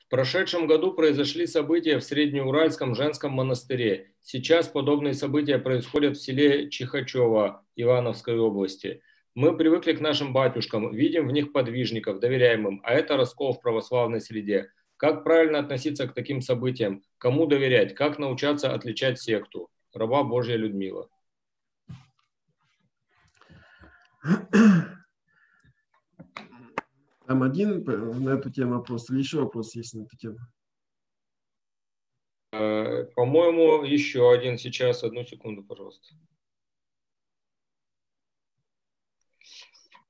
В прошедшем году произошли события в Среднеуральском женском монастыре. Сейчас подобные события происходят в селе Чихачево Ивановской области. Мы привыкли к нашим батюшкам, видим в них подвижников, доверяем им, а это раскол в православной среде. Как правильно относиться к таким событиям? Кому доверять? Как научаться отличать секту? Раба Божья Людмила. Там один на эту тему вопрос или еще вопрос есть на эту тему? По-моему, еще один сейчас. Одну секунду, пожалуйста.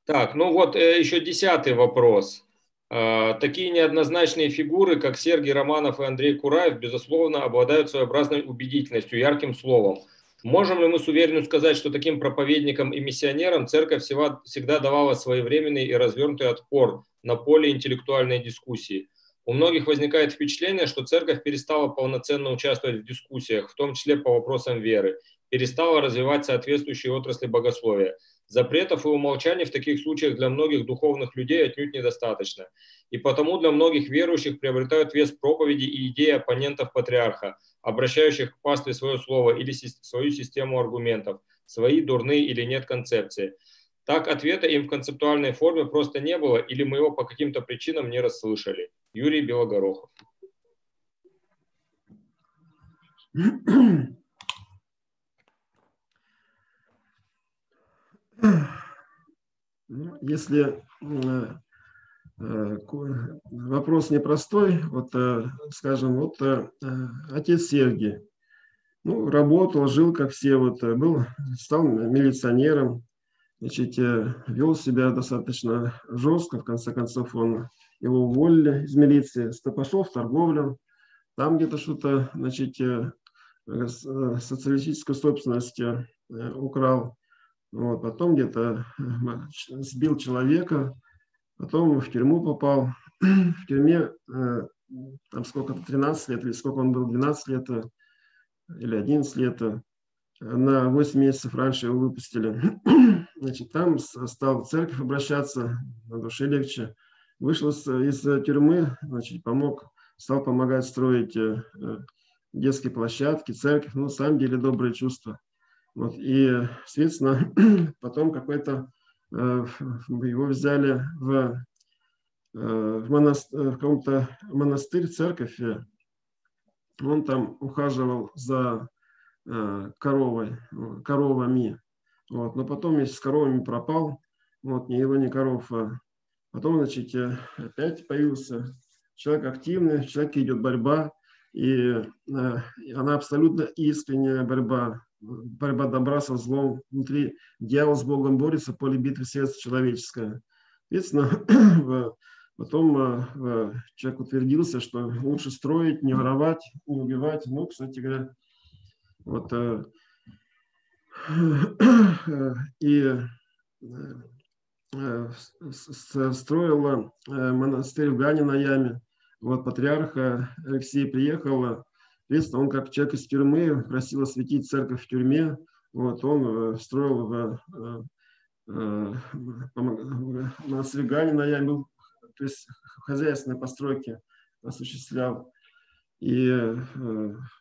Так, ну вот еще 10-й вопрос. Такие неоднозначные фигуры, как Сергей Романов и Андрей Кураев, безусловно, обладают своеобразной убедительностью, ярким словом. Можем ли мы с уверенностью сказать, что таким проповедникам и миссионерам церковь всегда давала своевременный и развернутый отпор на поле интеллектуальной дискуссии? У многих возникает впечатление, что церковь перестала полноценно участвовать в дискуссиях, в том числе по вопросам веры, перестала развивать соответствующие отрасли богословия. Запретов и умолчаний в таких случаях для многих духовных людей отнюдь недостаточно. И потому для многих верующих приобретают вес проповеди и идеи оппонентов патриарха, обращающих к пастве свое слово или свою систему аргументов, свои дурные или нет концепции. Так ответа им в концептуальной форме просто не было, или мы его по каким-то причинам не расслышали. Юрий Белогорохов. Если вопрос непростой, вот, скажем, вот отец Сергий, ну, работал, жил как все, вот, стал милиционером, значит, вел себя достаточно жестко, в конце концов его уволили из милиции, пошел в торговлю, там где-то что-то, значит, социалистическую собственность украл, вот, потом где-то сбил человека, потом в тюрьму попал, в тюрьме там сколько-то, 13 лет, или сколько он был, 12 лет, или 11 лет, на 8 месяцев раньше его выпустили. Значит, там стал в церковь обращаться, на душе легче. Вышел из тюрьмы, значит, стал помогать строить детские площадки, церковь, ну, на самом деле добрые чувства. Вот, и, соответственно, потом его взяли в каком-то монастырь, церковь. Он там ухаживал за коровами. Вот. Но потом вместе с коровами пропал. Вот, ни его, ни коров. Потом, значит, опять появился человек активный, в человеке идет борьба. И она абсолютно искренняя борьба добра со злом. Внутри дьявол с Богом борется, поле битвы сердце человеческое. Соответственно, потом человек утвердился, что лучше строить, не воровать, не убивать. Ну, кстати говоря, вот, и строила монастырь в Гане на Яме. Вот патриарх Алексей приехал, соответственно, он как человек из тюрьмы просил осветить церковь в тюрьме. Вот, он строил монастырь в Гане на Яме, то есть хозяйственные постройки осуществлял. И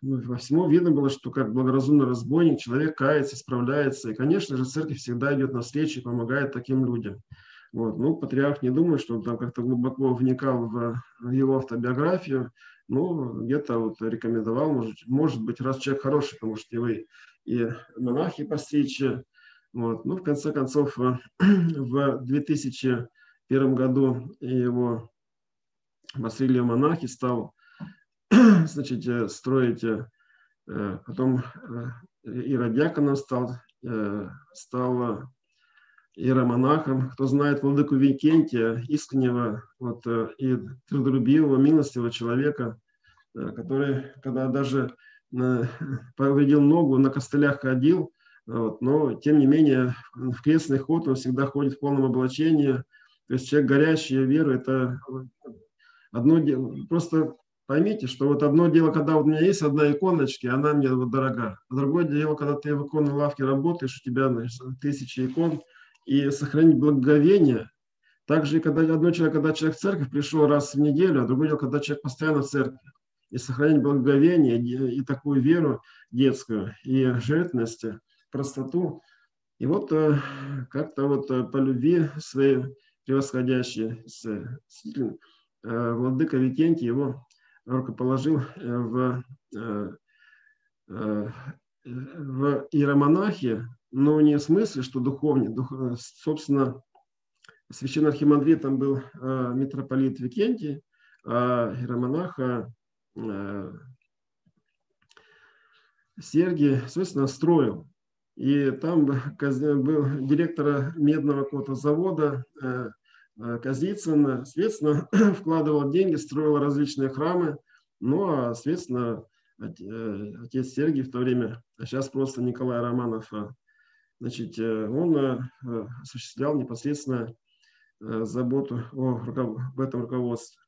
во всему видно было, что как благоразумный разбойник человек кается, исправляется. И, конечно же, церковь всегда идет навстречу и помогает таким людям. Вот. Ну, патриарх не думает, что он там как-то глубоко вникал в его автобиографию. Ну, где-то вот рекомендовал, может быть, раз человек хороший, то может его и монахи постричь. Вот. Ну, в конце концов, в 2001 году его постригли в монахи, стал, значит, строить, потом иеродиаконом стал иеромонахом. Кто знает владыку Викентия, искреннего вот, и трудолюбивого, милостивого человека, который, когда даже повредил ногу, на костылях ходил, вот, но тем не менее в крестный ход он всегда ходит в полном облачении. То есть человек, горящий верой, это одно дело. Просто поймите, что вот одно дело, когда вот у меня есть одна иконочка, она мне вот дорога. А другое дело, когда ты в иконной лавке работаешь, у тебя, значит, 1000 икон, и сохранить благоговение, Также, когда человек в церковь пришел раз в неделю, а другой дело, когда человек постоянно в церкви. И сохранять благоговение, и такую веру детскую, и жертвенность, простоту. И вот как-то вот по любви своей превосходящей владыка Викентий его рукоположил в иеромонахи, но не в смысле, что духовный, собственно, священный архимандритом был митрополит Викентий, а иеромонаха Сергий, соответственно, строил. И там был директор медного какого-то завода Казицын, соответственно, вкладывал деньги, строил различные храмы. Ну, а, соответственно, отец Сергий в то время, а сейчас просто Николай Романов, значит, он осуществлял непосредственно заботу об этом руководстве.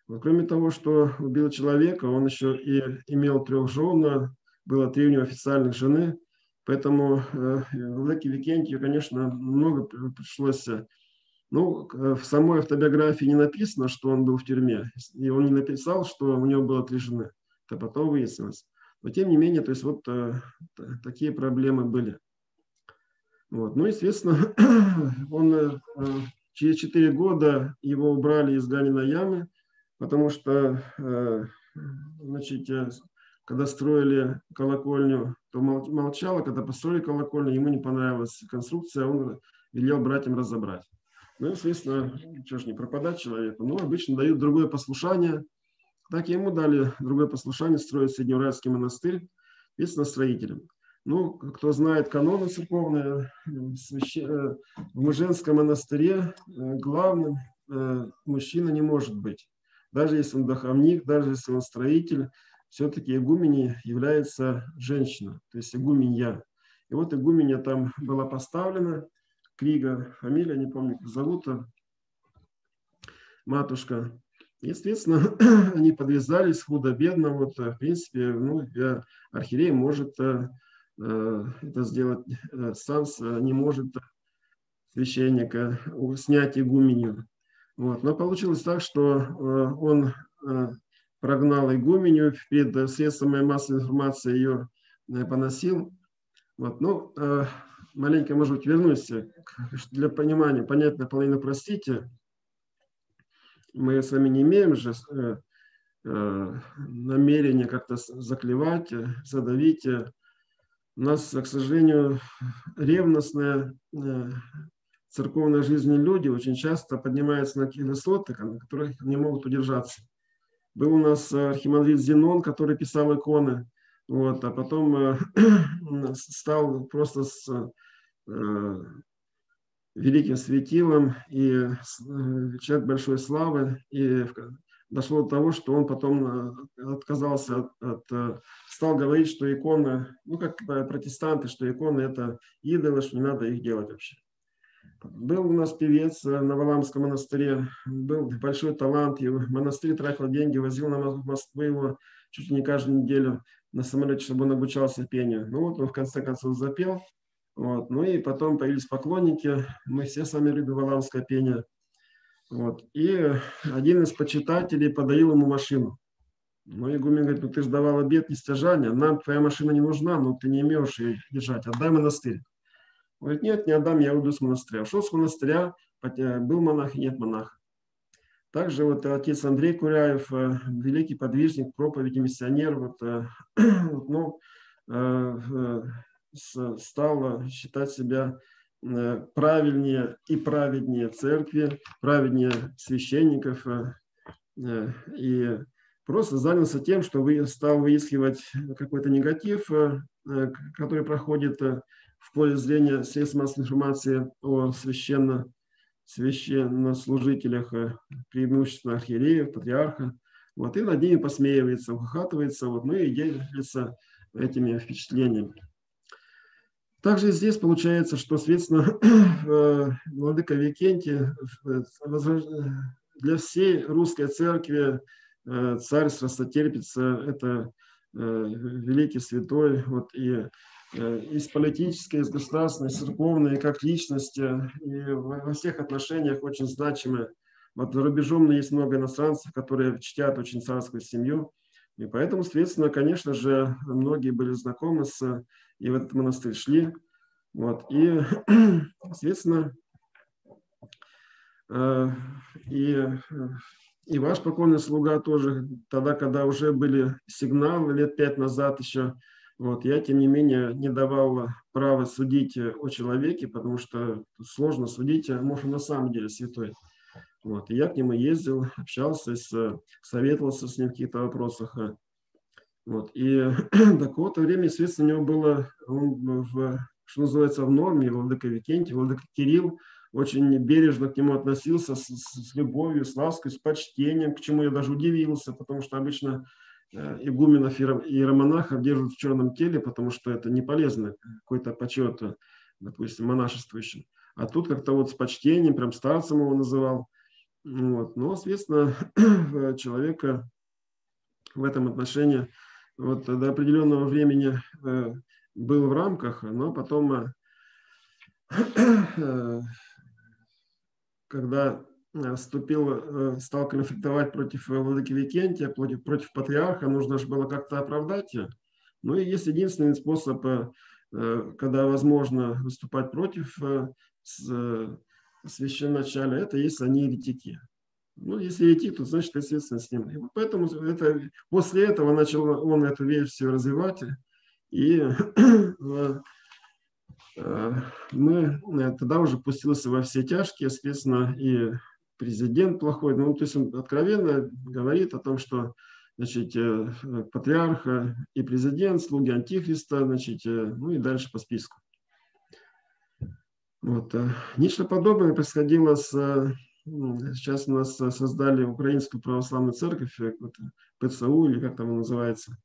Но кроме того, что убил человека, он еще и имел 3 жен, было 3 у него официальных жены, поэтому владыке Викентию, конечно, много пришлось. Ну, в самой автобиографии не написано, что он был в тюрьме, и он не написал, что у него было 3 жены. Это потом выяснилось. Но тем не менее, то есть вот такие проблемы были. Вот. Ну, естественно, он через 4 года его убрали из Ганиной ямы, потому что, значит, когда строили колокольню, то молчал, а когда построили колокольню, ему не понравилась конструкция, он велел братьям разобрать. Ну, естественно, что ж не пропадать человеку, но обычно дают другое послушание. Так ему дали другое послушание строить Среднеуральский монастырь, естественно, строителем. Ну, кто знает каноны церковные, в Муженском монастыре главным мужчина не может быть. Даже если он духовник, даже если он строитель, все-таки игуменей является женщина, то есть игуменья. И вот игуменья там была поставлена, Крига, фамилия, не помню, как зовут, матушка. Естественно, они подвязались худо-бедно. Вот, в принципе, ну, архиерей может это сделать сам, не может священника снять игуменью. Вот. Но получилось так, что он прогнал игуменью, перед средствами массовой информации ее поносил. Вот. Ну, маленько, может быть, вернусь для понимания. Понятно, половину простите. Мы с вами не имеем же намерения как-то заклевать, задавить. У нас, к сожалению, ревностные церковной жизни люди очень часто поднимаются на такие высоты, на которых не могут удержаться. Был у нас архимандрит Зенон, который писал иконы, вот, а потом стал просто с великим светилом и человек большой славы. И дошло до того, что он потом отказался стал говорить, что иконы, ну как протестанты, что иконы это идолы, что не надо их делать вообще. Был у нас певец на Валамском монастыре, был большой талант, и монастырь тратил деньги, возил на Москву его чуть ли не каждую неделю на самолете, чтобы он обучался пению. Ну вот он в конце концов запел, вот. Ну и потом появились поклонники, мы все сами любим валамское пение. Вот. И один из почитателей подарил ему машину. Ну, игумен говорит, ну ты же давал обет нестяжания, нам твоя машина не нужна, но ты не имеешь ее держать, отдай монастырь. Он говорит, нет, не отдам, я уйду с монастыря. Ушел с монастыря, был монах и нет монаха. Также вот отец Андрей Куряев, великий подвижник, проповедь, миссионер, вот, ну, стал считать себя правильнее и праведнее церкви, праведнее священников, и просто занялся тем, что стал выискивать какой-то негатив, который проходит в поле зрения средств массовой информации о священнослужителях, преимущественно архиереев, патриарха. Вот, и над ними посмеивается, ухахатывается, вот, ну и делится этими впечатлениями. Также здесь получается, что, соответственно, владыка Викентий для всей русской церкви царь страстотерпец, это великий святой, вот, и из политической, из государственной, из церковной, как личности, и во всех отношениях очень значимы. Вот за рубежом есть много иностранцев, которые чтят очень царскую семью, и поэтому, соответственно, конечно же, многие были знакомы и в этот монастырь шли. Вот, и, соответственно, и ваш покойный слуга тоже, тогда, когда уже были сигналы лет 5 назад еще, вот, я, тем не менее, не давал права судить о человеке, потому что сложно судить, может, он на самом деле святой. Вот, и я к нему ездил, общался, советовался с ним в каких-то вопросах. Вот, и до какого-то времени, естественно, у него было, что называется, в норме, владыка Викентий, владыка Кирилл очень бережно к нему относился, с любовью, с лаской, с почтением, к чему я даже удивился, потому что обычно игуменов и иеромонахов держат в черном теле, потому что это не полезно, какой-то почет, допустим, монашествующим. А тут как-то вот с почтением, прям старцем его называл. Вот. Но, соответственно, человека в этом отношении вот до определенного времени был в рамках, но потом, когда стал конфликтовать против владыки Викентия, против патриарха, нужно же было как-то оправдать. Ну и есть единственный способ, когда возможно выступать против священначалия, это если они еретики. Ну, если еретик, то значит, естественно, с ним. И поэтому после этого начал он эту версию развивать, и мы тогда уже пустился во все тяжкие, соответственно, и президент плохой, ну, то есть он откровенно говорит о том, что, значит, патриарх и президент, слуги антихриста, значит, ну и дальше по списку. Вот. Нечто подобное происходило сейчас у нас создали Украинскую православную церковь, ПЦУ, или как там она называется.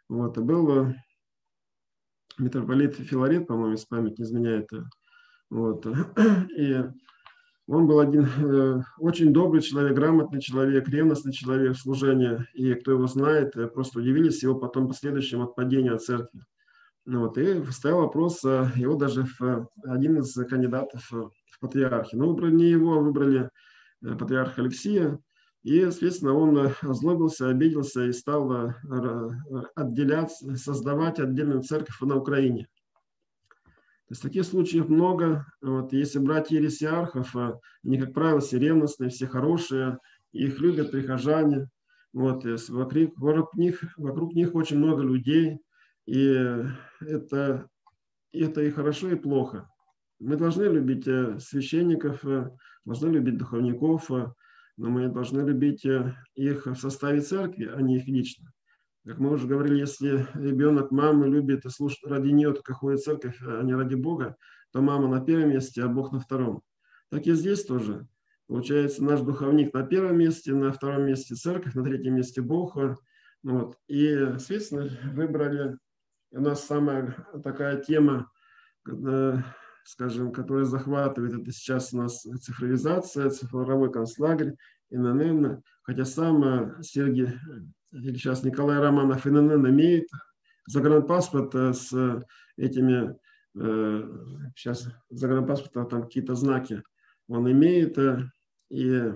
Вот. Был митрополит Филарет, по-моему, если память не изменяет. Вот. И он был один очень добрый человек, грамотный человек, ревностный человек в служении. И кто его знает, просто удивились его потом последующим отпадению от церкви. Вот. И стоял вопрос, его даже один из кандидатов в патриархи. Но выбрали не его, выбрали патриарха Алексия. И, соответственно, он озлобился, обиделся и стал создавать отдельную церковь на Украине. То есть таких случаев много. Вот, если брать ересиархов, они, как правило, все ревностные, все хорошие, их любят прихожане. Вот, вокруг них очень много людей, и это и хорошо, и плохо. Мы должны любить священников, должны любить духовников, но мы должны любить их в составе церкви, а не их лично. Как мы уже говорили, если ребенок маму любит и слушает ради нее, только ходит в церковь, а не ради Бога, то мама на первом месте, а Бог на втором. Так и здесь тоже. Получается, наш духовник на первом месте, на втором месте церковь, на третьем месте Бог. Вот. И, соответственно, выбрали, у нас самая такая тема, скажем, которая захватывает, это сейчас у нас цифровизация, цифровой концлагерь, ИНН, хотя сам Сергей, или сейчас Николай Романов ИНН имеет загранпаспорт с этими, сейчас загранпаспорта там какие-то знаки он имеет, и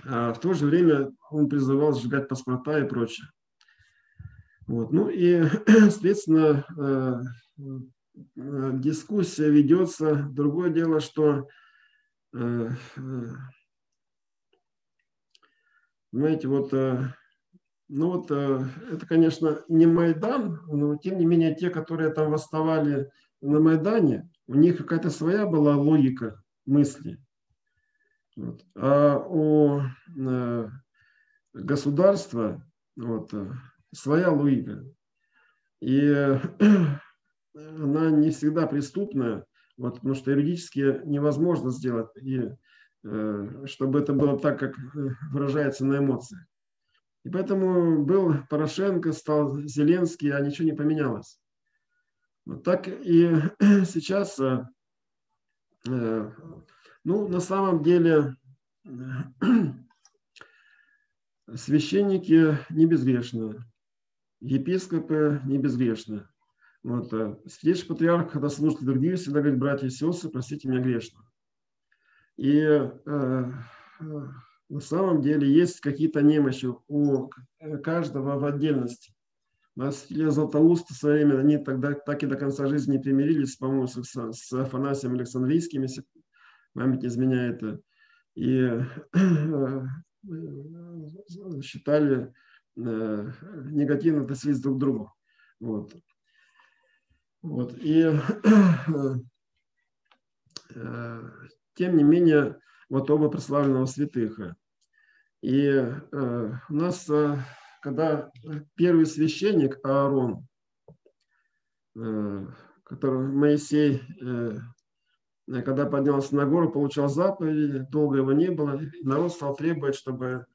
в то же время он призывал сжигать паспорта и прочее. Вот. Ну и, соответственно, дискуссия ведется. Другое дело, что, знаете, вот, ну вот, это, конечно, не Майдан, но тем не менее те, которые там восставали на Майдане, у них какая-то своя была логика мысли. Вот. А у государства вот, своя логика. И она не всегда преступная, вот, потому что юридически невозможно сделать, и, чтобы это было так, как выражается на эмоциях. И поэтому был Порошенко, стал Зеленский, а ничего не поменялось. Вот так и сейчас, ну, на самом деле, священники не безгрешны, епископы не безгрешны. Вот, святейший патриарх, когда служит литургию, всегда говорит: братья и сестры, простите меня грешного. И на самом деле есть какие-то немощи у каждого в отдельности. У нас Златоуст в свое время, они тогда так и до конца жизни не примирились, по-моему, с Афанасием Александрийским, если память не изменяет. И считали, негативно относились друг к другу. Вот. Вот. И тем не менее, вот оба прославленного святых. И у нас, когда первый священник Аарон, который Моисей, когда поднялся на гору, получал заповеди, долго его не было, народ стал требовать, чтобы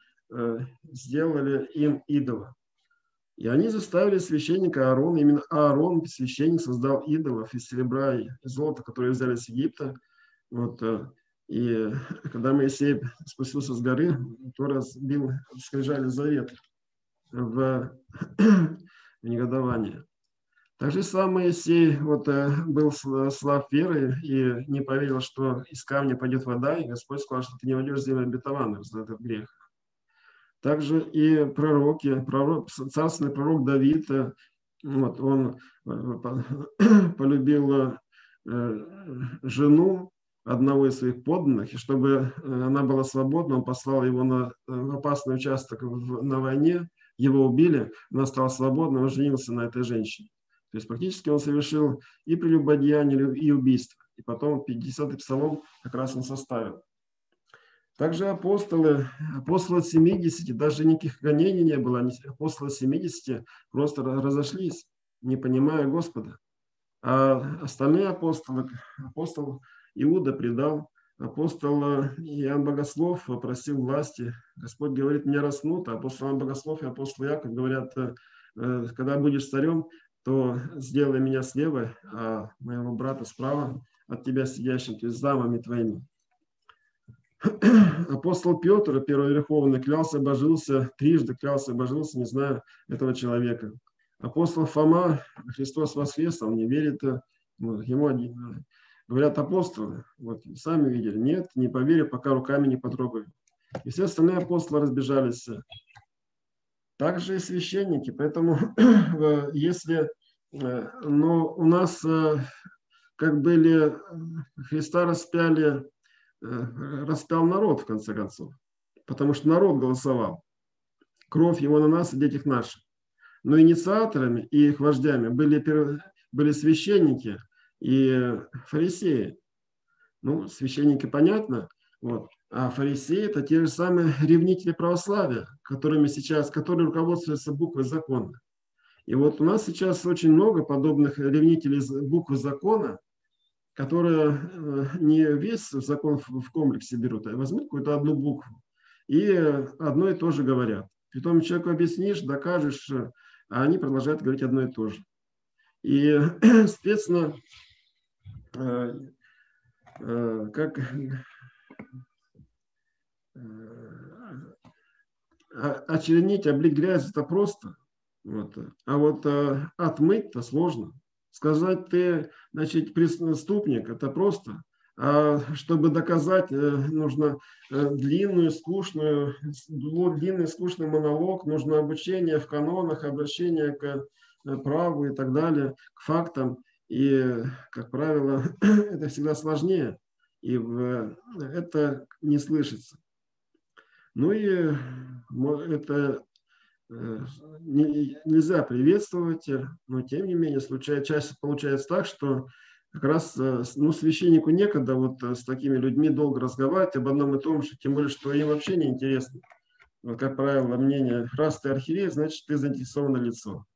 сделали им идола. И они заставили священника Аарона, именно Аарон, священник, создал идолов из серебра и золота, которые взяли с Египта. Вот, и когда Моисей спустился с горы, то разбил скрижали завет в негодование. Так же сам Моисей вот, был слаб верой и не поверил, что из камня пойдет вода, и Господь сказал, что ты не войдешь в землю обетованную за этот грех. Также и пророки, царственный пророк Давид, вот, он полюбил жену одного из своих подданных, и чтобы она была свободна, он послал его на опасный участок на войне, его убили, она стала свободной, он женился на этой женщине. То есть практически он совершил и прелюбодеяние, и убийство. И потом 50-й псалом как раз он составил. Также апостолы 70, даже никаких гонений не было, апостолы 70 просто разошлись, не понимая Господа. А остальные апостолы, апостол Иуда предал, апостол Иоанн Богослов просил власти. Господь говорит: мне распнут. Апостол Иоанн Богослов и апостол Яков говорят: когда будешь царем, то сделай меня слева, а моего брата справа от тебя сидящим, то есть замами твоими. Апостол Петр, первый верховный, клялся, божился, трижды клялся, божился, не знаю этого человека. Апостол Фома, Христос воскрес, он не верит, ему говорят апостолы, вот, сами видели, нет, не поверю, пока руками не потрогаю. И все остальные апостолы разбежались. Также и священники, поэтому если, но у нас, как были, Христа распял народ, в конце концов, потому что народ голосовал. Кровь его на нас и детях наших. Но инициаторами и их вождями были священники и фарисеи. Ну, священники понятно, вот. А фарисеи – это те же самые ревнители православия, которые руководствуются буквой закона. И вот у нас сейчас очень много подобных ревнителей буквы закона, которые не весь закон в комплексе берут, а возьмут какую-то одну букву и одно и то же говорят. Притом человеку объяснишь, докажешь, а они продолжают говорить одно и то же. И, соответственно, как очернить, облить грязь – это просто. Вот. А вот отмыть-то сложно. Сказать ты, значит, преступник – это просто. А чтобы доказать, нужно длинный, скучный монолог, нужно обучение в канонах, обращение к праву и так далее, к фактам. И, как правило, это всегда сложнее, и это не слышится. Ну и это нельзя приветствовать, но тем не менее чаще получается так, что как раз священнику некогда вот с такими людьми долго разговаривать об одном и том же, тем более, что им вообще не интересно. Вот, как правило, мнение: раз ты архиерей, значит, ты заинтересованное лицо.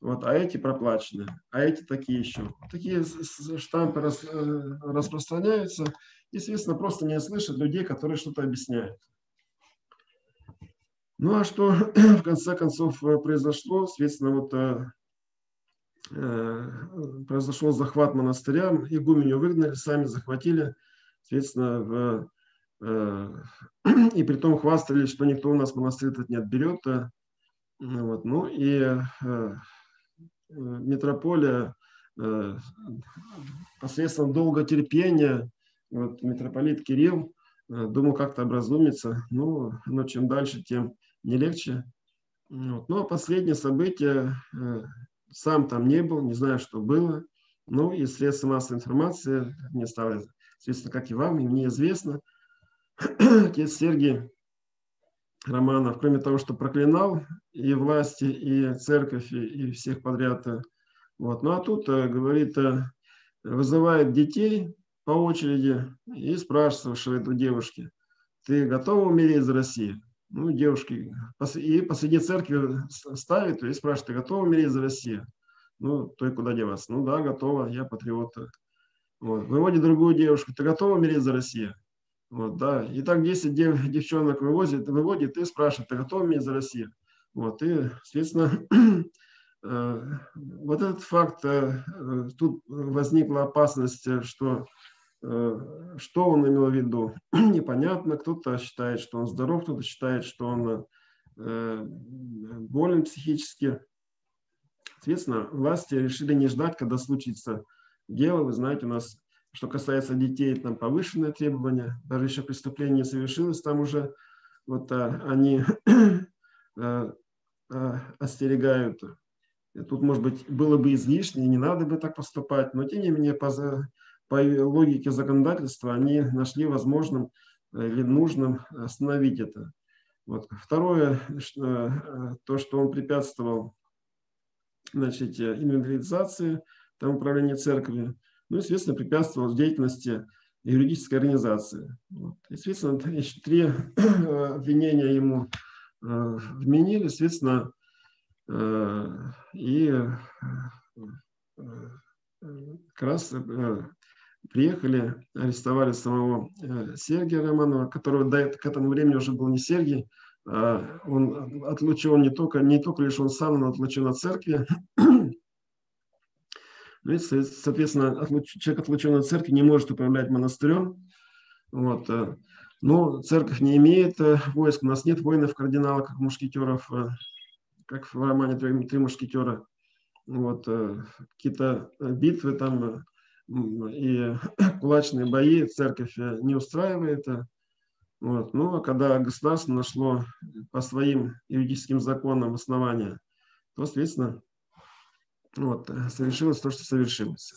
Вот, а эти проплачены, а эти такие еще. Такие штампы распространяются, и, естественно, просто не слышат людей, которые что-то объясняют. Ну а что в конце концов произошло? Соответственно, вот произошел захват монастыря, игуменю выгнали, сами захватили, соответственно, и при том хвастались, что никто у нас монастырь этот не отберет. Вот, ну и митрополия посредством долготерпения, вот митрополит Кирилл думал как-то образумиться, но чем дальше, тем не легче. Вот. Но последнее событие, сам там не был, не знаю, что было, но из средств массовой информации мне стало известно, как и вам, и мне известно, отец Сергий Романов, кроме того, что проклинал и власти, и церковь, и всех подряд, вот. Ну а тут, говорит, вызывает детей по очереди и спрашивает у девушки: ты готова умереть за Россию? Ну, девушки, и посреди церкви ставит и спрашивает: ты готова умереть за Россию? Ну, то и куда деваться? Ну да, готова, я патриот. Вот. Выводит другую девушку: ты готова умереть за Россию? Вот, да. И так 10 девчонок выводит и спрашивает: ты готова умереть за Россию? Вот, и, соответственно, вот этот факт, тут возникла опасность, что он имел в виду, непонятно. Кто-то считает, что он здоров, кто-то считает, что он болен психически. Соответственно, власти решили не ждать, когда случится дело. Вы знаете, у нас, что касается детей, там повышенные требования. Даже еще преступление не совершилось, там уже вот они остерегают. Тут, может быть, было бы излишне, не надо бы так поступать, но тем не менее, по логике законодательства, они нашли возможным или нужным остановить это. Вот. Второе, то, что он препятствовал, значит, инвентаризации там управления церковью, ну, естественно, препятствовал деятельности юридической организации. Вот. Естественно, 3 обвинения ему вменили, естественно, и как раз приехали, арестовали самого Сергия Романова, которого к этому времени уже был не Сергий, он отлучен не только лишь он сам, но отлучен от церкви. Ну, и, соответственно, человек, отлученный от церкви, не может управлять монастырем. Вот. Но церковь не имеет войск, у нас нет воинов-кардиналов, как мушкетеров, как в романе «Три мушкетера». Вот. Какие-то битвы там и кулачные бои церковь не устраивает. Вот. Ну, а когда государство нашло по своим юридическим законам основания, то, соответственно, вот, совершилось то, что совершилось.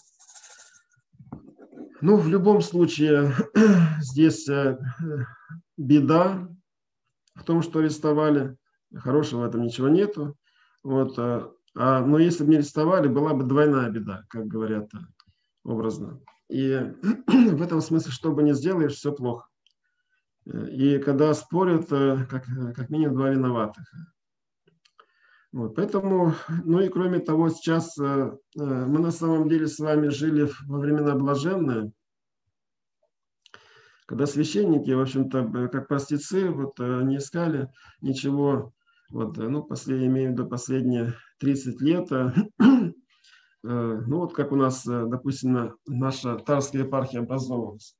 Ну, в любом случае, здесь беда в том, что арестовали. Хорошего в этом ничего нету. Вот, но если бы не арестовали, была бы двойная беда, как говорят образно. И в этом смысле, что бы ни сделаешь, все плохо. И когда спорят, как минимум 2 виноватых. Вот, поэтому, ну и кроме того, сейчас мы на самом деле с вами жили во времена блаженные, когда священники, в общем-то, как простецы, вот не искали ничего, вот, ну, имею в виду последние 30 лет, ну, вот как у нас, допустим, наша Тарская епархия образовалась.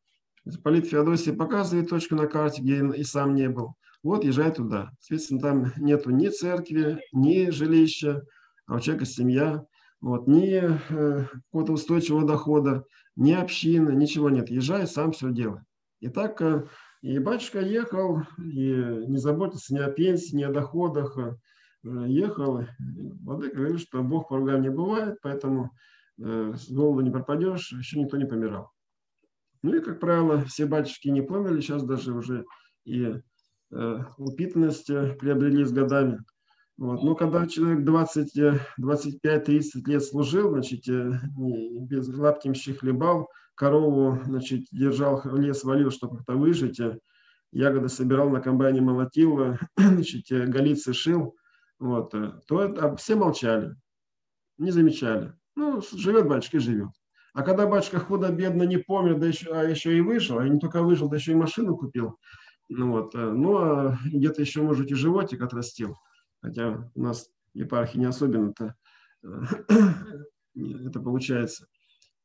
Полит Феодосий показывает точку на карте, где и сам не был. Вот, езжай туда. Соответственно, там нету ни церкви, ни жилища, а у человека семья, вот, ни какого-то устойчивого дохода, ни общины, ничего нет. Езжай, сам все делай. И так и батюшка ехал, и не заботился ни о пенсии, ни о доходах. Ехал. Владыка говорит, что Бог по ругам не бывает, поэтому с голоду не пропадешь, еще никто не помирал. Ну и, как правило, все батюшки не померли, сейчас даже уже и упитанность приобрели с годами. Вот. Но когда человек 25-30 лет служил, значит, без лаптем хлебал, корову, значит, держал, лес валил, чтобы как-то выжить, ягоды собирал, на комбайне молотил, значит, галицы шил, вот, то все молчали, не замечали. Ну, живет батюшка и живет. А когда батюшка худо-бедно не помер, да еще и выжил, а не только выжил, да еще и машину купил, ну вот, ну а где-то еще, может, и животик отрастил, хотя у нас епархии не особенно-то это получается.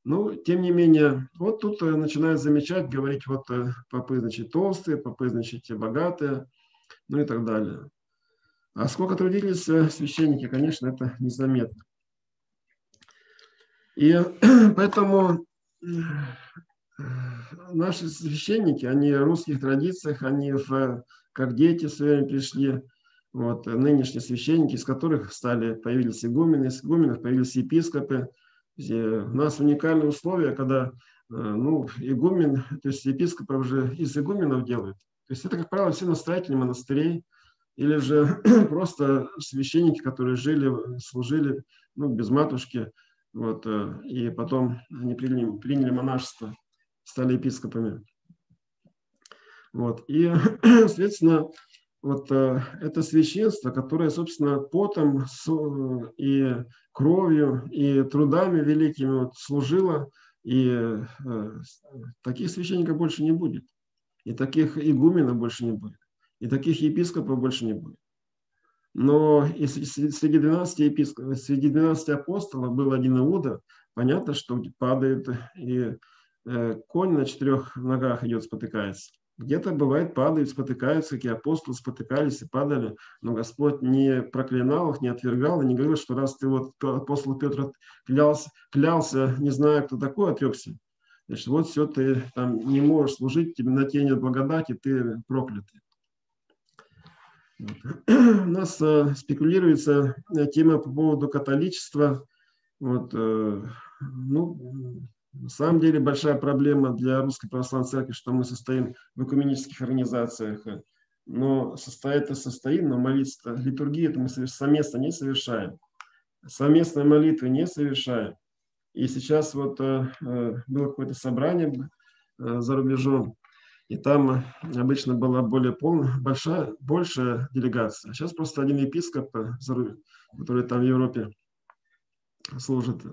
Ну, тем не менее, вот тут начинают замечать, говорить, вот попы, значит, толстые, попы, значит, богатые, ну и так далее. А сколько трудились священники, конечно, это незаметно. И поэтому наши священники, они в русских традициях, они как дети в свое время пришли. Вот, нынешние священники, из которых появились игумены, из игуменов появились епископы. У нас уникальные условия, когда игумен, то есть епископов уже из игуменов делают. То есть это, как правило, все настоятели монастырей или же просто священники, которые жили, служили без матушки, вот, и потом они приняли монашество, стали епископами. Вот, и, соответственно, вот это священство, которое, собственно, потом и кровью, и трудами великими вот служило, и таких священников больше не будет, и таких игуменов больше не будет, и таких епископов больше не будет. Но среди 12 епископов, среди 12 апостолов был один Иуда, понятно, что падает, и конь на 4 ногах идет, спотыкается. Где-то бывает падают, спотыкаются, какие апостолы спотыкались и падали, но Господь не проклинал их, не отвергал, и не говорил, что раз ты вот апостол Петр клялся, не знаю, кто такой, отрекся, значит, вот все, ты там не можешь служить, тебе на тебе нет благодати, ты проклятый. У нас спекулируется тема по поводу католичества. Вот, на самом деле большая проблема для Русской Православной Церкви, что мы состоим в экуменических организациях. Но состоим, но молиться, литургию это мы совместно не совершаем. Совместной молитвы не совершаем. И сейчас вот было какое-то собрание за рубежом, и там обычно была большая делегация. Сейчас просто один епископ, который там в Европе служит,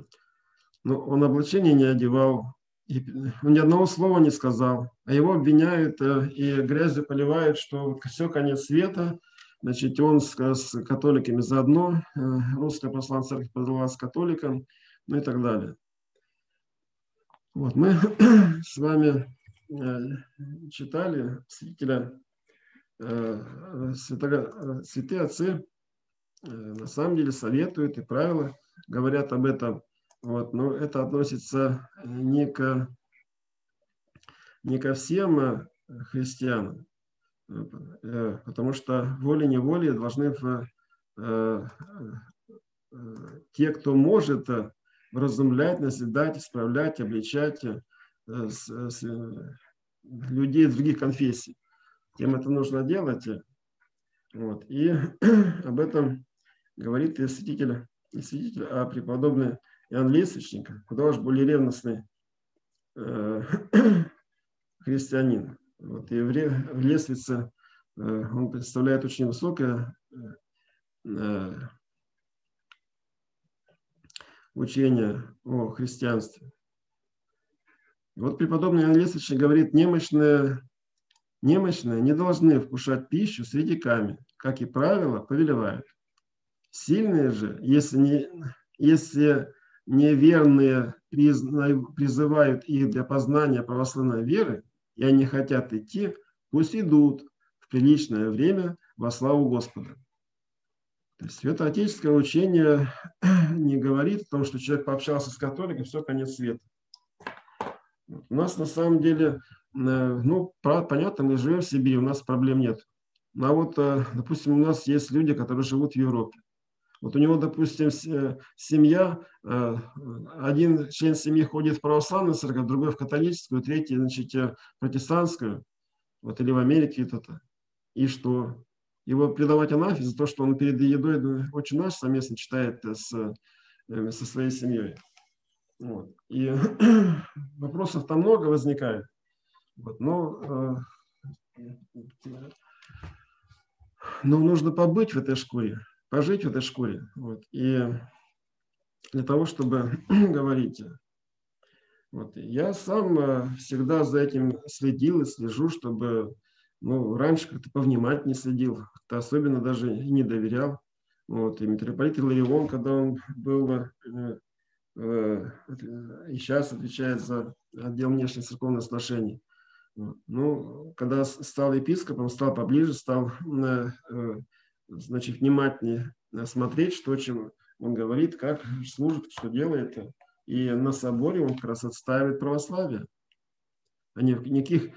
но он облачение не одевал, он ни одного слова не сказал, а его обвиняют и грязью поливают, что все, конец света, значит, он с католиками заодно, Русская Православная Церковь подралась католикам, ну и так далее. Вот, мы с вами читали святителя, святые отцы на самом деле советуют и правила говорят об этом. Вот, но это относится не ко всем христианам, потому что волей-неволей должны те, кто может вразумлять, назидать, исправлять, обличать людей других конфессий. Тем это нужно делать. Вот. И об этом говорит и святитель, а преподобный Иоанн Лествичник, куда уж более ревностный христианин. Вот. И в Лествице он представляет очень высокое учение о христианстве. Вот преподобный Иоанн Лествичник говорит, немощные не должны вкушать пищу с редиками, как и правило, повелевают. Сильные же, если неверные призывают их для познания православной веры, и они хотят идти, пусть идут в приличное время во славу Господа. То есть святоотеческое учение не говорит о том, что человек пообщался с католиком, все, конец света. У нас на самом деле, понятно, мы живем в Сибири, у нас проблем нет. А вот, допустим, у нас есть люди, которые живут в Европе. Вот у него, допустим, семья, один член семьи ходит в православную церковь, другой в католическую, третий, значит, протестантскую, вот, или в Америке это. И что? Его предавать анафеме за то, что он перед едой «Отче наш» совместно читает со своей семьей. Вот. И вопросов там много возникает. Вот. Но нужно побыть в этой шкуре, пожить в этой шкуре. Вот. И для того, чтобы говорить. Вот. Я сам всегда за этим следил и слежу, чтобы раньше как-то повнимательнее следил, особенно даже и не доверял. Вот. И митрополит Иларион, когда он был и сейчас отвечает за отдел внешних церковных отношений. Когда стал епископом, стал поближе, стал внимательнее смотреть, что, чем он говорит, как служит, что делает. И на соборе он как раз отстаивает православие. А никаких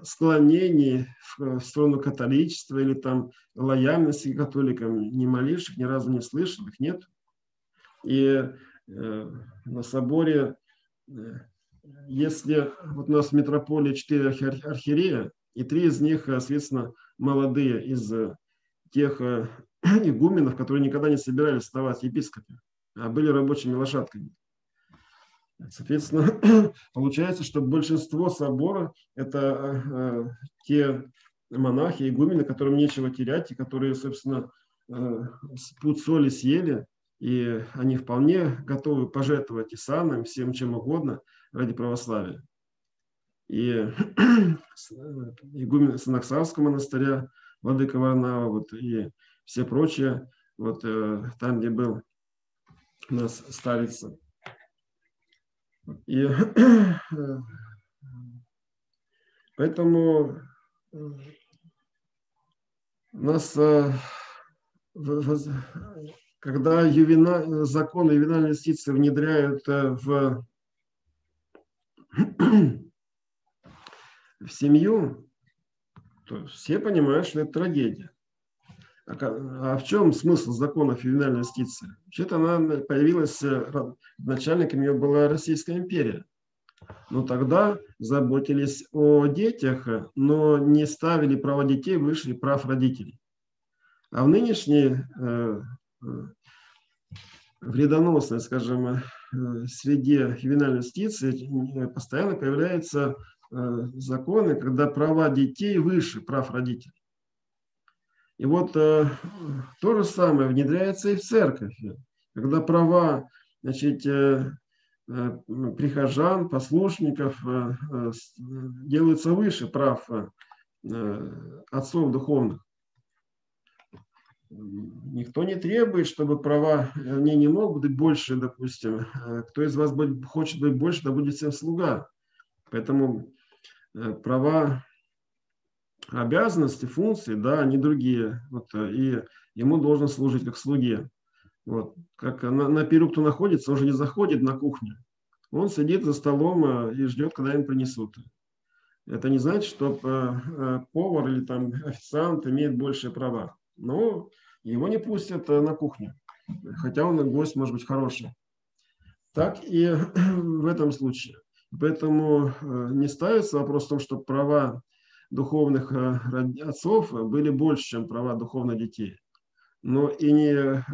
склонений в сторону католичества или там лояльности к католикам ни малейших, ни разу не слышал, их нет. И на соборе, если вот у нас в метрополии 4 архиерея, и 3 из них, соответственно, молодые из тех игуменов, которые никогда не собирались вставать епископами, а были рабочими лошадками. Соответственно, получается, что большинство собора – это те монахи, игумены, которым нечего терять, и которые, собственно, пуд соли съели, и они вполне готовы пожертвовать и саном, всем чем угодно ради православия. И игумен Санаксарского монастыря, владыка Варнава, вот, и все прочие, вот там, где был у нас старица. И поэтому у нас, когда законы ювенальной юстиции внедряют в семью, то все понимают, что это трагедия. А в чем смысл законов ювенальной юстиции? Вообще-то она появилась, начальником ее была Российская империя. Но тогда заботились о детях, но не ставили права детей выше прав родителей. А в нынешней вредоносной, скажем, среде ювенальной юстиции постоянно появляются законы, когда права детей выше прав родителей. И вот то же самое внедряется и в церковь, когда права, значит, прихожан, послушников делаются выше прав отцов духовных. Никто не требует, чтобы права, они не могут быть больше, допустим. Кто из вас хочет быть больше, да будет всем слуга. Поэтому права, обязанности, функции, да, они другие. Вот, и ему должен служить как слуге. Вот. Как на Перу кто находится, он же не заходит на кухню. Он сидит за столом и ждет, когда им принесут. Это не значит, что повар или там официант имеет большие права. Но его не пустят на кухню. Хотя он гость может быть хороший. Так и в этом случае. Поэтому не ставится вопрос в том, что права духовных отцов были больше, чем права духовных детей. Но и не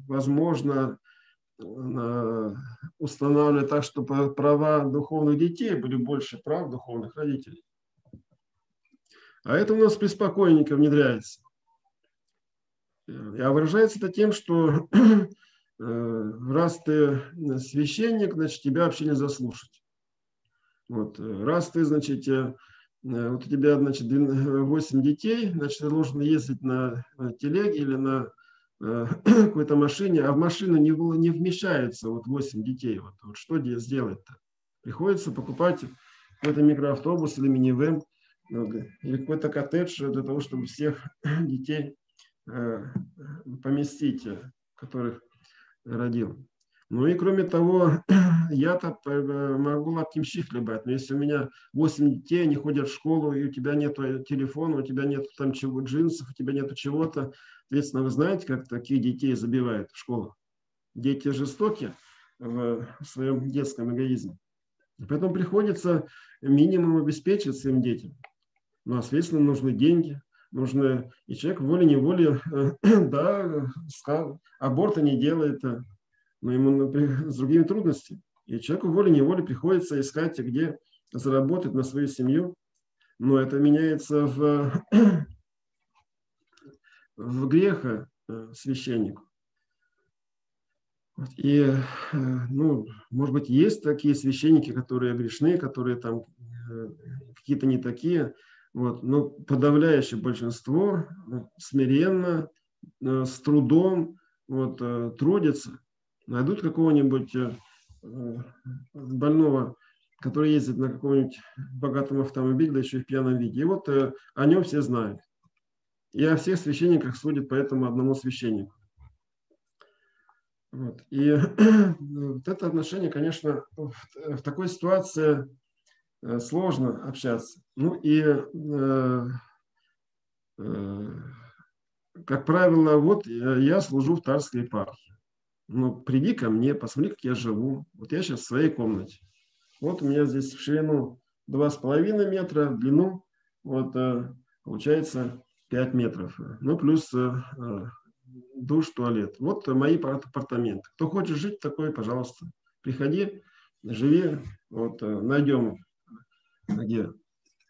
возможно устанавливать так, чтобы права духовных детей были больше прав духовных родителей. А это у нас преспокойненько внедряется. А выражается это тем, что раз ты священник, значит, тебя вообще нельзя слушать. Вот. Раз ты, значит, вот у тебя, значит, 8 детей, значит, ты должен ездить на телеге или на какой-то машине, а в машину не вмещается вот 8 детей. Вот что сделать-то? Приходится покупать какой-то микроавтобус или минивэн, или какой-то коттедж для того, чтобы всех детей поместить, которых родил. Ну и кроме того, я-то могу лапкимщи хлебать, но если у меня 8 детей, они ходят в школу, и у тебя нет телефона, у тебя нет там чего, джинсов, у тебя нет чего-то, соответственно, вы знаете, как таких детей забивают в школу? Дети жестоки в своем детском эгоизме. Поэтому приходится минимум обеспечить своим детям. Ну, а, соответственно, нужны деньги, нужны... И человек волей-неволей, да, аборта не делает, но ему с другими трудностями. И человеку волей-неволей приходится искать, где заработать на свою семью. Но это меняется в грех священнику. И, ну, может быть, есть такие священники, которые грешны, которые там какие-то не такие. Вот, но подавляющее большинство смиренно, с трудом вот, трудятся. Найдут какого-нибудь больного, который ездит на каком-нибудь богатом автомобиле, да еще и в пьяном виде. И вот о нем все знают. И о всех священниках судят по этому одному священнику. Вот. И вот это отношение, конечно, в такой ситуации сложно общаться. Ну и, как правило, вот я служу в Тарской епархии. Ну, приди ко мне, посмотри, как я живу. Вот я сейчас в своей комнате. Вот у меня здесь в ширину 2,5 метра, в длину вот, получается 5 метров. Ну, плюс душ, туалет. Вот мои апартаменты. Кто хочет жить такой, пожалуйста, приходи, живи. Вот, найдем где.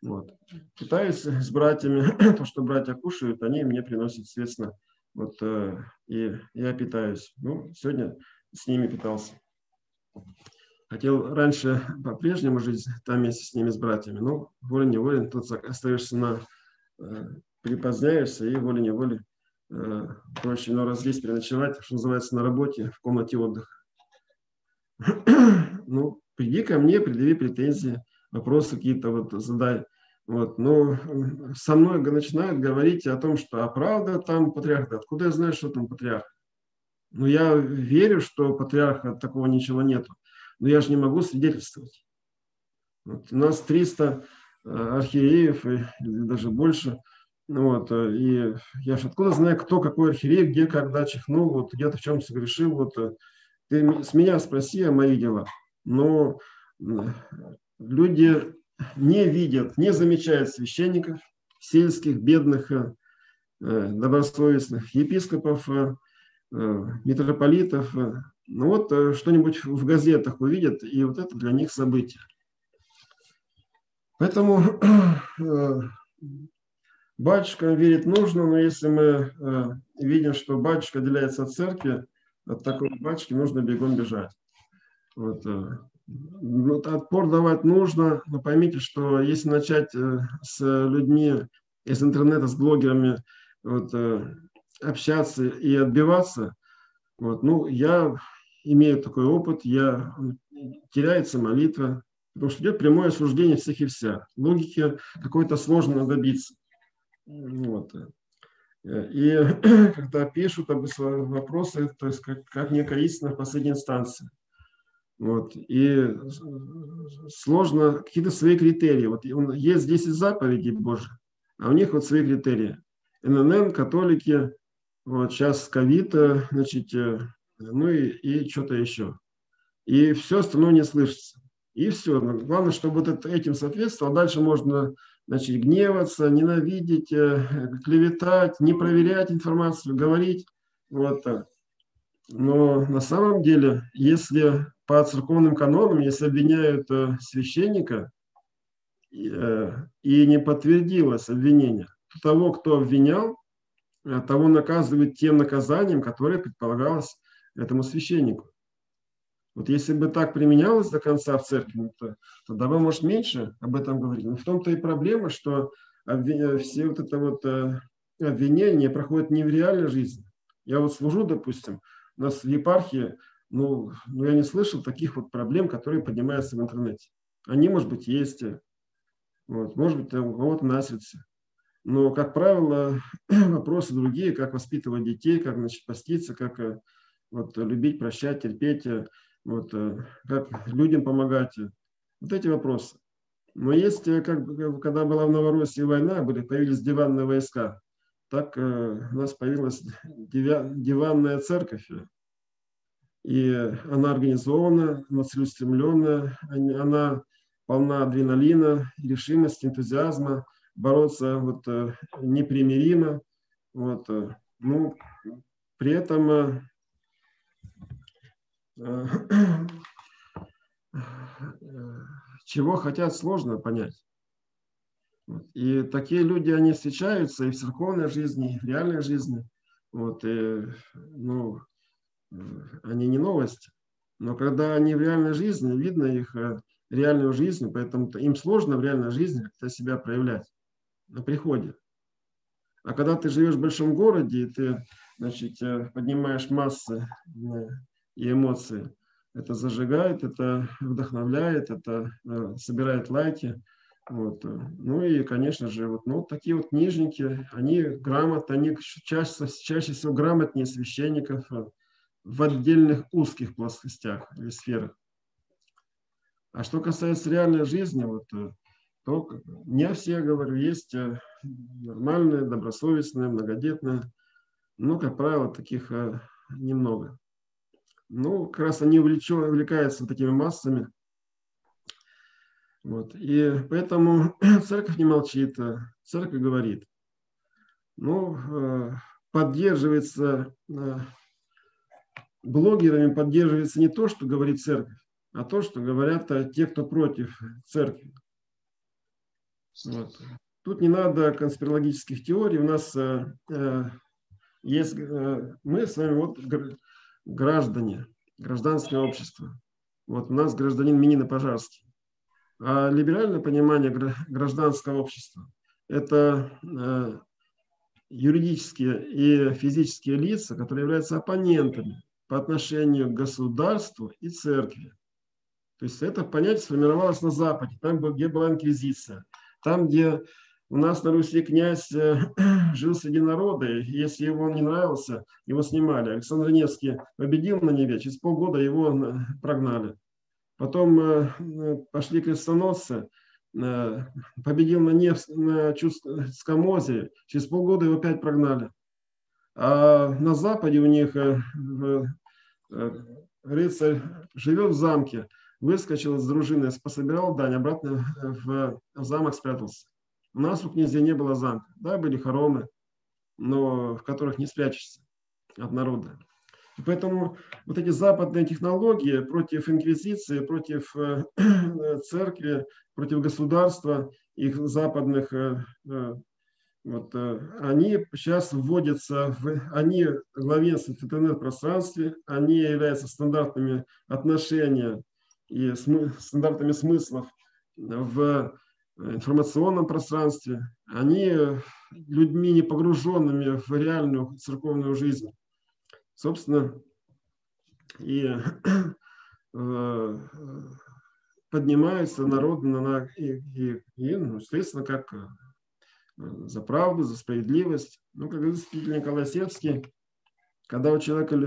Вот. Питаюсь с братьями. То, что братья кушают, они мне приносят, соответственно. Вот, и я питаюсь. Ну, сегодня с ними питался. Хотел раньше по-прежнему жить там вместе с ними, с братьями, но волей-неволей тут остаешься припоздняешься, и волей-неволей проще иной раз здесь переночевать, что называется, на работе, в комнате отдыха. Ну, приди ко мне, предъяви претензии, вопросы какие-то вот задай. Вот, но со мной начинают говорить о том, что правда там патриарх, откуда я знаю, что там патриарх? Ну, я верю, что патриарха такого ничего нету, но я же не могу свидетельствовать. Вот, у нас 300 архиереев, или даже больше. Вот, и я же откуда знаю, кто какой архиерей, где, когда чихнул, вот где-то в чем согрешил. Вот, ты с меня спроси о моих делах. Но люди не видят, не замечают священников, сельских, бедных, добросовестных, епископов, митрополитов. Ну вот что-нибудь в газетах увидят, и вот это для них событие. Поэтому батюшка верить нужно, но если мы видим, что батюшка отделяется от церкви, от такого батюшки нужно бегом бежать. Вот. Вот отпор давать нужно, но поймите, что если начать с людьми из интернета, с блогерами вот, общаться и отбиваться, вот, ну, я имею такой опыт, теряется молитва, потому что идет прямое осуждение всех и вся. Логики какой-то сложно добиться. Вот. И когда пишут об вопросы, то есть как некая истина в последней инстанции. Вот. И сложно какие-то свои критерии. Вот есть 10 заповедей Божьих, а у них вот свои критерии. ННН, католики, вот сейчас ковид, значит, ну и что-то еще. И все остальное не слышится. И все. Главное, чтобы вот этим соответствовало. Дальше можно, значит, гневаться, ненавидеть, клеветать, не проверять информацию, говорить. Вот так. Но на самом деле, если по церковным канонам, если обвиняют священника и не подтвердилось обвинение, то того, кто обвинял, того наказывают тем наказанием, которое предполагалось этому священнику. Вот если бы так применялось до конца в церкви, то тогда бы, может, меньше об этом говорили. Но в том-то и проблема, что все вот это вот обвинения проходят не в реальной жизни. Я вот служу, допустим, у нас в епархии, ну я не слышал таких вот проблем, которые поднимаются в интернете. Они, может быть, есть, вот, может быть, у кого-то на сердце. Но, как правило, вопросы другие, как воспитывать детей, как, значит, поститься, как вот, любить, прощать, терпеть, вот, как людям помогать. Вот эти вопросы. Но есть, когда была в Новороссии война, появились диванные войска, так у нас появилась диванная церковь. И она организована, она целеустремленная, она полна адреналина, решимости, энтузиазма, бороться вот, непримиримо. Вот, ну, при этом чего хотят, сложно понять. И такие люди, они встречаются и в церковной жизни, и в реальной жизни. Вот, и, ну, они не новость. Но когда они в реальной жизни, видно их реальную жизнь, поэтому им сложно в реальной жизни как-то себя проявлять на приходе. А когда ты живешь в большом городе, и ты, значит, поднимаешь массы и эмоции, это зажигает, это вдохновляет, это собирает лайки. Вот. Ну и, конечно же, вот, ну, такие вот книжники, они грамотны, они чаще всего грамотнее священников, в отдельных узких плоскостях или сферах. А что касается реальной жизни, вот, то не все, говорю, есть нормальные, добросовестные, многодетные, но, как правило, таких немного. Ну, как раз они увлекаются такими массами. Вот. И поэтому церковь не молчит, церковь говорит. Ну, поддерживается, блогерами поддерживается не то, что говорит церковь, а то, что говорят те, кто против церкви. Вот. Тут не надо конспирологических теорий. У нас есть, мы с вами вот граждане, гражданское общество. Вот у нас гражданин Минина Пожарский. А либеральное понимание гражданского общества – это юридические и физические лица, которые являются оппонентами по отношению к государству и церкви. То есть это понятие сформировалось на Западе, там, где была инквизиция. Там, где у нас на Руси князь жил среди народа, и если ему не нравился, его снимали. Александр Невский победил на Неве, через полгода его прогнали. Потом пошли крестоносцы, победил на Чудском озере, через полгода его опять прогнали. А на Западе у них рыцарь живет в замке, выскочил из дружины, пособирал дань, обратно в замок спрятался. У нас у князей не было замка. Да, были хоромы, но в которых не спрячешься от народа. И поэтому вот эти западные технологии против инквизиции, против церкви, против государства, их западных, вот, они сейчас вводятся, они главенствуют в интернет-пространстве, они являются стандартными отношения и стандартами смыслов в информационном пространстве, они людьми, не погруженными в реальную церковную жизнь, собственно, и поднимаются народы и, естественно, как за правду, за справедливость. Ну, как говорит святитель Николай Сербский, когда у человека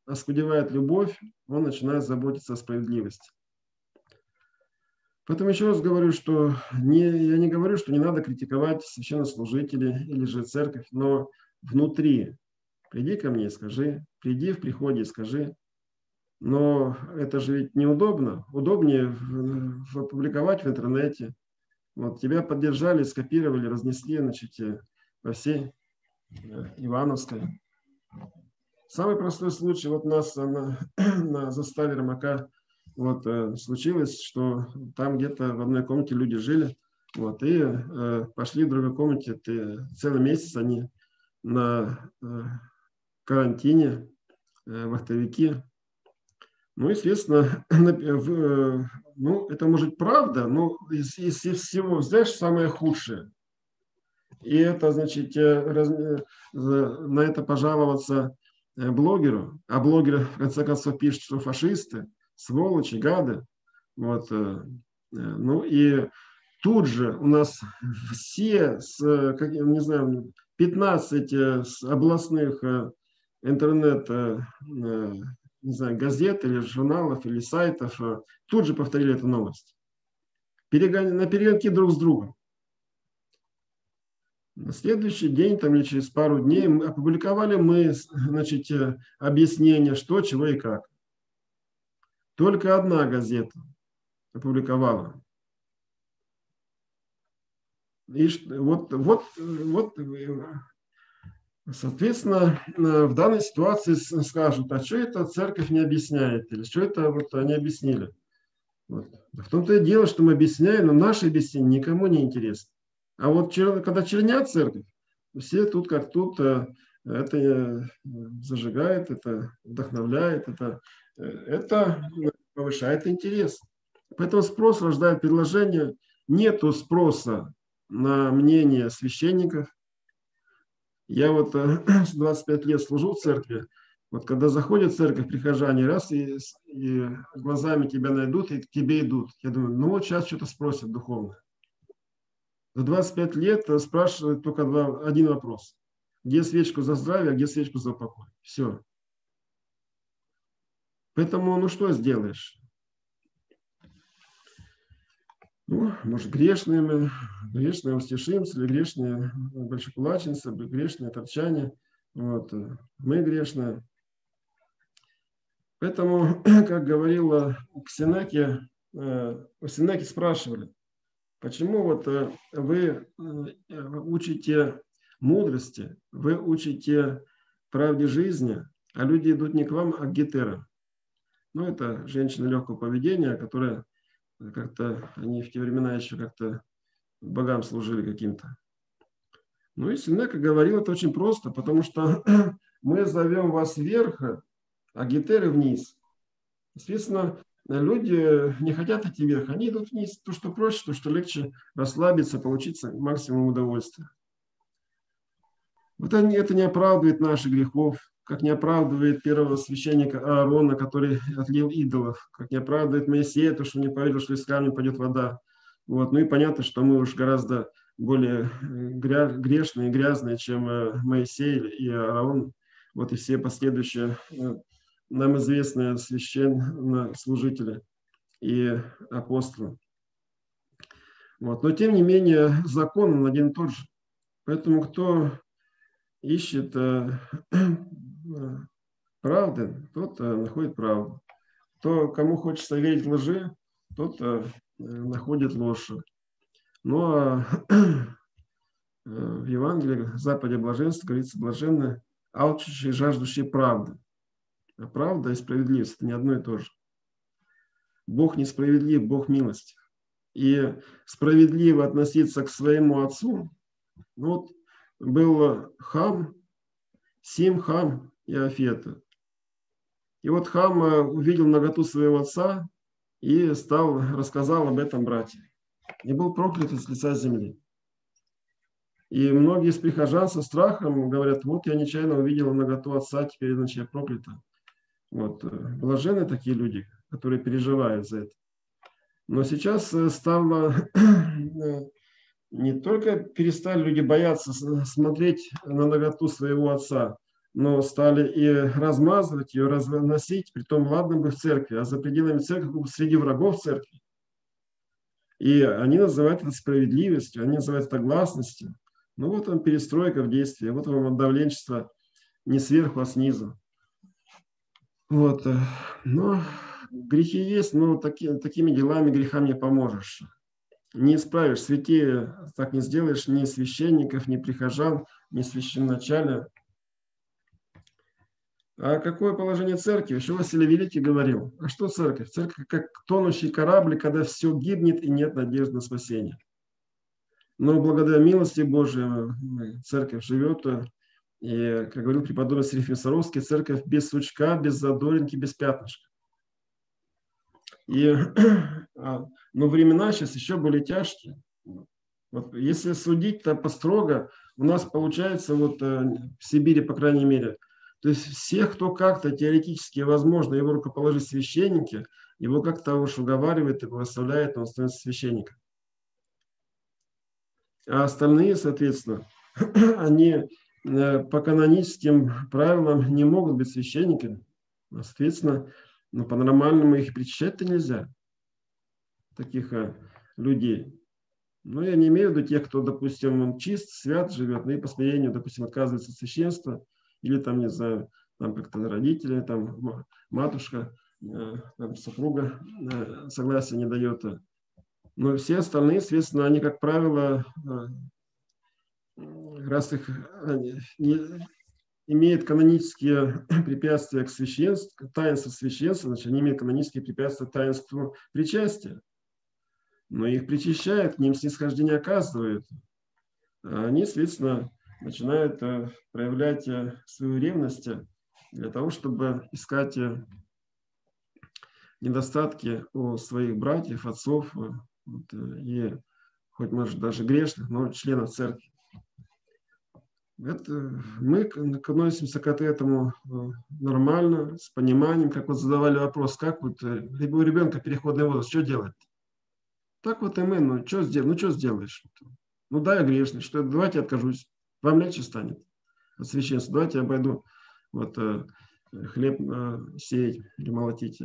оскудевает любовь, он начинает заботиться о справедливости. Поэтому еще раз говорю, что я не говорю, что не надо критиковать священнослужителей или же церковь, но внутри. Приди ко мне и скажи, приди в приходе и скажи. Но это же ведь неудобно. Удобнее опубликовать в интернете. Вот тебя поддержали, скопировали, разнесли, значит, по всей Ивановской. Самый простой случай, вот у нас на заставе Ромака вот, случилось, что там где-то в одной комнате люди жили, вот, и пошли в другой комнате, целый месяц они на карантине, вахтовики. Ну, естественно, ну, это может правда, но из всего взять самое худшее. И это, значит, на это пожаловаться блогеру, а блогер, в конце концов, пишет, что фашисты, сволочи, гады. Вот. Ну, и тут же у нас все, не знаю, 15 областных интернет, не знаю, газет или журналов, или сайтов тут же повторили эту новость. На перегонки друг с другом. На следующий день там, или через пару дней опубликовали мы, значит, объяснение, что, чего и как. Только одна газета опубликовала. И вот, соответственно, в данной ситуации скажут, а что это церковь не объясняет, или что это вот они объяснили. Вот. В том-то и дело, что мы объясняем, но наше объяснение никому не интересно. А вот когда чернят церковь, все тут как тут это зажигает, это вдохновляет, это повышает интерес. Поэтому спрос рождает предложение. Нету спроса на мнение священников. Я вот 25 лет служу в церкви. Вот когда заходят в церковь прихожане, раз и глазами тебя найдут, и к тебе идут. Я думаю, ну вот сейчас что-то спросят духовно. За 25 лет спрашивают только один вопрос. Где свечку за здравие, а где свечку за покой? Все. Поэтому, ну что сделаешь? Ну, может, грешные мы, грешные устешимся, или грешные большеплачемся, грешные торчане. Вот. Мы грешные. Поэтому, как говорила Ксенаке, у Сенеки спрашивали, почему вот вы учите мудрости, вы учите правде жизни, а люди идут не к вам, а к Гетерам. Ну, это женщины легкого поведения, которые как-то, они в те времена еще как-то богам служили каким-то. Ну и Сенека говорил это очень просто, потому что мы зовем вас вверх, а Гетеры вниз. Соответственно, люди не хотят идти вверх, они идут вниз. То, что проще, то, что легче расслабиться, получить максимум удовольствия. Вот это не оправдывает наших грехов, как не оправдывает первого священника Аарона, который отлил идолов, как не оправдывает Моисея, то, что не поверил, что из камня пойдет вода. Вот. Ну и понятно, что мы уж гораздо более грешные и грязные, чем Моисей и Аарон, вот и все последующие нам известные священнослужители и апостолы. Вот. Но тем не менее закон он один и тот же. Поэтому кто ищет правды, тот находит правду. Кому хочется верить лжи, тот находит ложь. Но в Евангелии, в Западе блаженства говорится, блаженны алчущие и жаждущие правды. А правда и справедливость – это не одно и то же. Бог несправедлив, Бог милостив. И справедливо относиться к своему отцу. Вот был Хам, Хам и Афета. И вот Хам увидел наготу своего отца и рассказал об этом братьям. И был проклят с лица земли. И многие из прихожан со страхом говорят, вот я нечаянно увидел наготу отца, теперь иначе я проклята. Вот. Блаженны такие люди, которые переживают за это. Но сейчас стало не только перестали люди бояться смотреть на наготу своего отца, но стали и размазывать ее, разносить, притом ладно бы в церкви, а за пределами церкви, среди врагов церкви. И они называют это справедливостью, они называют это гласностью. Ну вот вам перестройка в действии, вот вам отдавленчество не сверху, а снизу. Вот. Но грехи есть, но такими делами грехам не поможешь. Не исправишь, святее так не сделаешь ни священников, ни прихожан, ни священначаля. А какое положение церкви? Еще Василий Великий говорил. А что церковь? Церковь как тонущий корабль, когда все гибнет и нет надежды на спасение. Но благодаря милости Божией церковь живет. И, как говорил преподобный Серафим Саровский, церковь без сучка, без задоринки, без пятнышка. Но времена сейчас еще более тяжкие. Вот если судить-то построго, у нас получается вот в Сибири, по крайней мере, то есть всех, кто как-то теоретически возможно его рукоположить священники, его как-то уж уговаривает и благословляет, он становится священником. А остальные, соответственно, они по каноническим правилам не могут быть священниками. Соответственно, по-нормальному их причащать-то нельзя, таких людей. Но я не имею в виду тех, кто, допустим, он чист, свят живет, но и по смирению, допустим, отказывается от священства, или там, не знаю, там как-то родители, там матушка, там супруга согласия не дает. Но все остальные, соответственно, они, как правило, раз их имеют канонические препятствия к священству, таинству священства, значит, они имеют канонические препятствия к таинству причастия. Но их причащают, к ним снисхождение оказывают. А они, соответственно, начинают проявлять свою ревность для того, чтобы искать недостатки у своих братьев, отцов, вот, и хоть, может, даже грешных, но членов церкви. Мы относимся к этому нормально, с пониманием, как вот задавали вопрос, как вот у ребенка переходный возраст, что делать? Так вот и мы, ну что сделаешь? Ну да, я грешный, что давайте откажусь, вам легче станет от священства, давайте я пойду вот, хлеб сеять или молотить.